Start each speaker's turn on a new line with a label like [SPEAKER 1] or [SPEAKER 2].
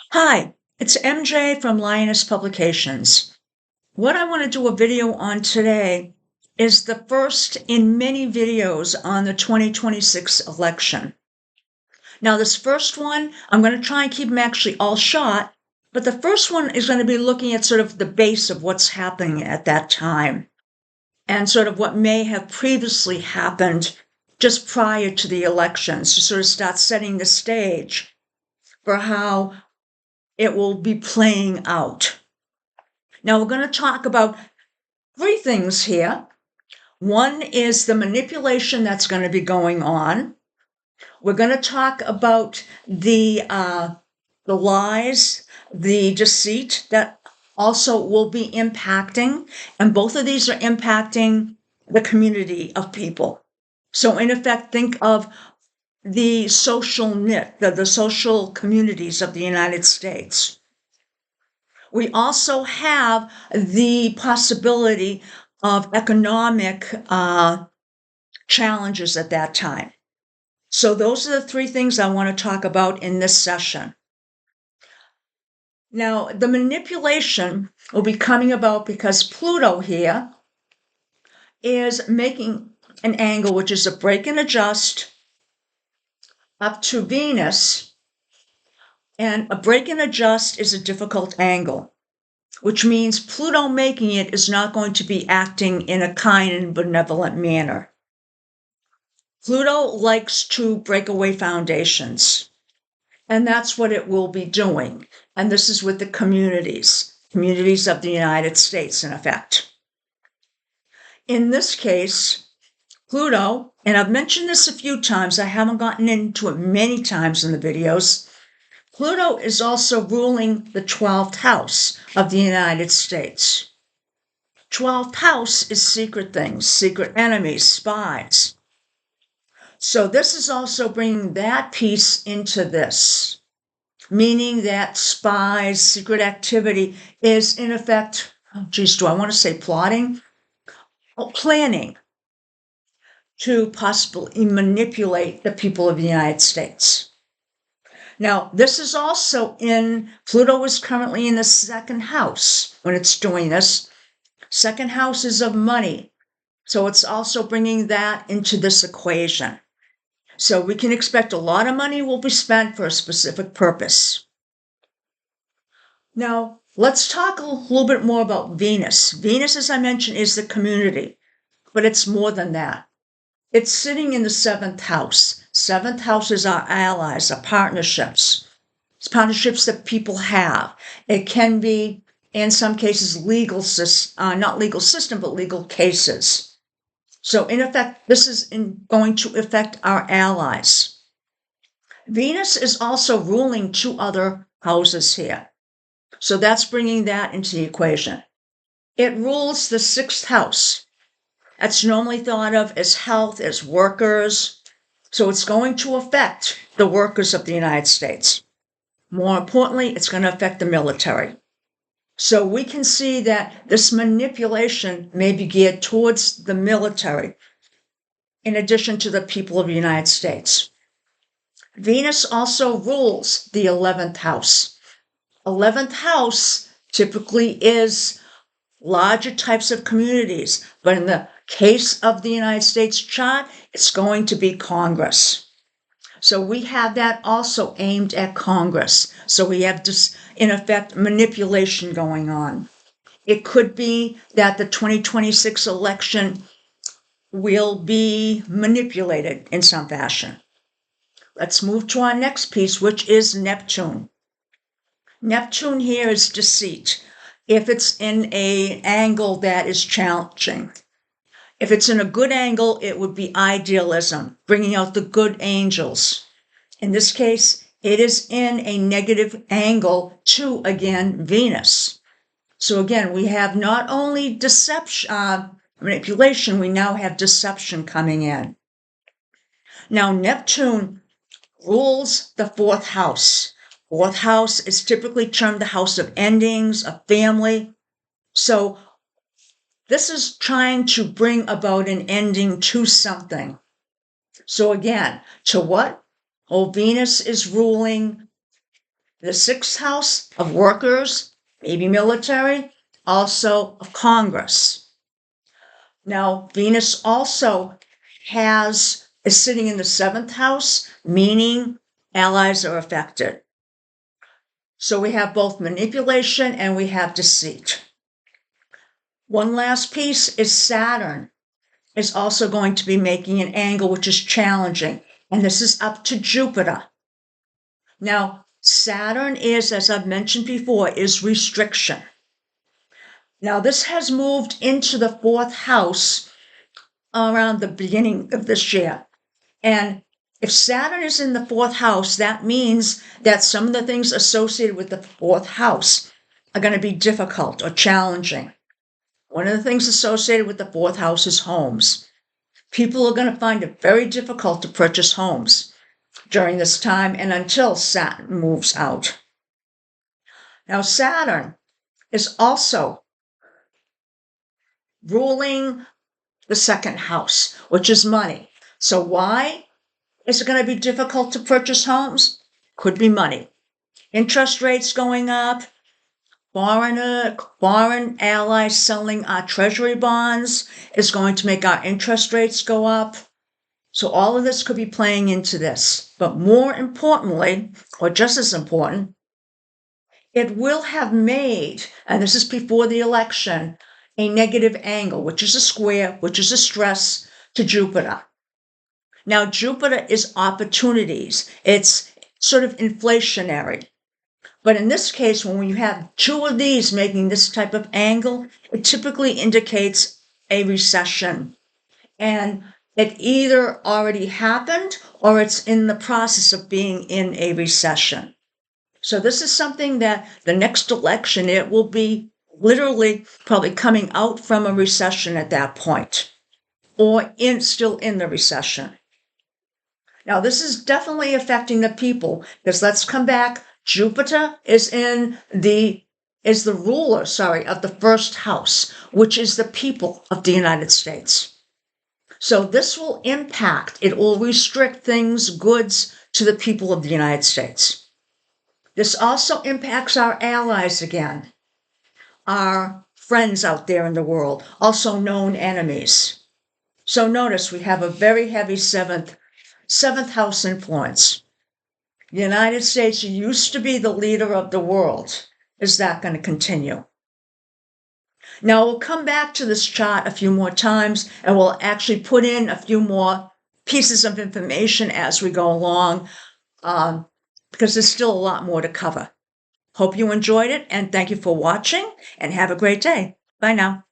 [SPEAKER 1] Hi, it's MJ from Lioness Publications. What I want to do a video on today is the first in many videos on the 2026 election. Now, this first one, I'm going to try and keep them actually all short, but the first one is going to be looking at sort of the base of what's happening at that time and sort of what may have previously happened just prior to the elections to sort of start setting the stage for how it will be playing out. Now, we're going to talk about three things here. One is the manipulation that's going to be going on. We're going to talk about the lies, the deceit that also will be impacting, and both of these are impacting the community of people. So, in effect, think of the social knit, the social communities of the United States. We also have the possibility of economic challenges at that time. So those are the three things I want to talk about in this session. Now, the manipulation will be coming about because Pluto here is making an angle, which is a break and adjust up to Venus. And a break and adjust is a difficult angle, which means Pluto making it is not going to be acting in a kind and benevolent manner. Pluto likes to break away foundations, and that's what it will be doing. And this is with the communities of the United States, in effect. In this case, Pluto, and I've mentioned this a few times, I haven't gotten into it many times in the videos, Pluto is also ruling the 12th house of the United States. 12th house is secret things, secret enemies, spies. So this is also bringing that piece into this, meaning that spies, secret activity is in effect, do I want to say plotting? Planning to possibly manipulate the people of the United States. Now, this is also Pluto is currently in the second house when it's doing this. Second house is of money. So it's also bringing that into this equation. So we can expect a lot of money will be spent for a specific purpose. Now, let's talk a little bit more about Venus. Venus, as I mentioned, is the community, but it's more than that. It's sitting in the seventh house. Seventh house is our allies, our partnerships. It's partnerships that people have. It can be, in some cases, not legal system, but legal cases. So in effect, this is going to affect our allies. Venus is also ruling two other houses here. So that's bringing that into the equation. It rules the sixth house. That's normally thought of as health, as workers. So it's going to affect the workers of the United States. More importantly, it's going to affect the military. So we can see that this manipulation may be geared towards the military, in addition to the people of the United States. Venus also rules the 11th house. 11th house typically is larger types of communities, but in the case of the United States chart, it's going to be Congress. So we have that also aimed at Congress. So we have this, in effect, manipulation going on. It could be that the 2026 election will be manipulated in some fashion. Let's move to our next piece, which is Neptune. Neptune here is deceit. If it's in an angle that is challenging. If it's in a good angle, it would be idealism, bringing out the good angels. In this case, it is in a negative angle to, again, Venus. So again, we have not only deception, manipulation, we now have deception coming in. Now, Neptune rules the fourth house. Fourth house is typically termed the house of endings, of family. So this is trying to bring about an ending to something. So again, to what? Oh, Venus is ruling The sixth house of workers, maybe military, also of Congress. Now, Venus also is sitting in the seventh house, meaning allies are affected. So we have both manipulation and we have deceit. One last piece is Saturn is also going to be making an angle which is challenging, and this is up to Jupiter. Now, Saturn is, as I've mentioned before, is restriction. Now, this has moved into the fourth house around the beginning of this year. And if Saturn is in the fourth house, that means that some of the things associated with the fourth house are going to be difficult or challenging. One of the things associated with the fourth house is homes. People are going to find it very difficult to purchase homes during this time and until Saturn moves out. Now, Saturn is also ruling the second house, which is money. So why is it going to be difficult to purchase homes? Could be money. Interest rates going up, foreign allies selling our treasury bonds is going to make our interest rates go up. So all of this could be playing into this. But more importantly, or just as important, it will have made, and this is before the election, a negative angle, which is a square, which is a stress to Jupiter. Now, Jupiter is opportunities. It's sort of inflationary. But in this case, when you have two of these making this type of angle, it typically indicates a recession. And it either already happened or it's in the process of being in a recession. So this is something that the next election, it will be literally probably coming out from a recession at that point, or still in the recession. Now, this is definitely affecting the people, because let's come back. Jupiter is the ruler, of the first house, which is the people of the United States. So this will impact, it will restrict things, goods to the people of the United States. This also impacts our allies again, our friends out there in the world, also known enemies. So notice we have a very heavy seventh house influence. The United States used to be the leader of the world. Is that going to continue? Now, we'll come back to this chart a few more times, and we'll actually put in a few more pieces of information as we go along, because there's still a lot more to cover. Hope you enjoyed it, and thank you for watching, and have a great day. Bye now.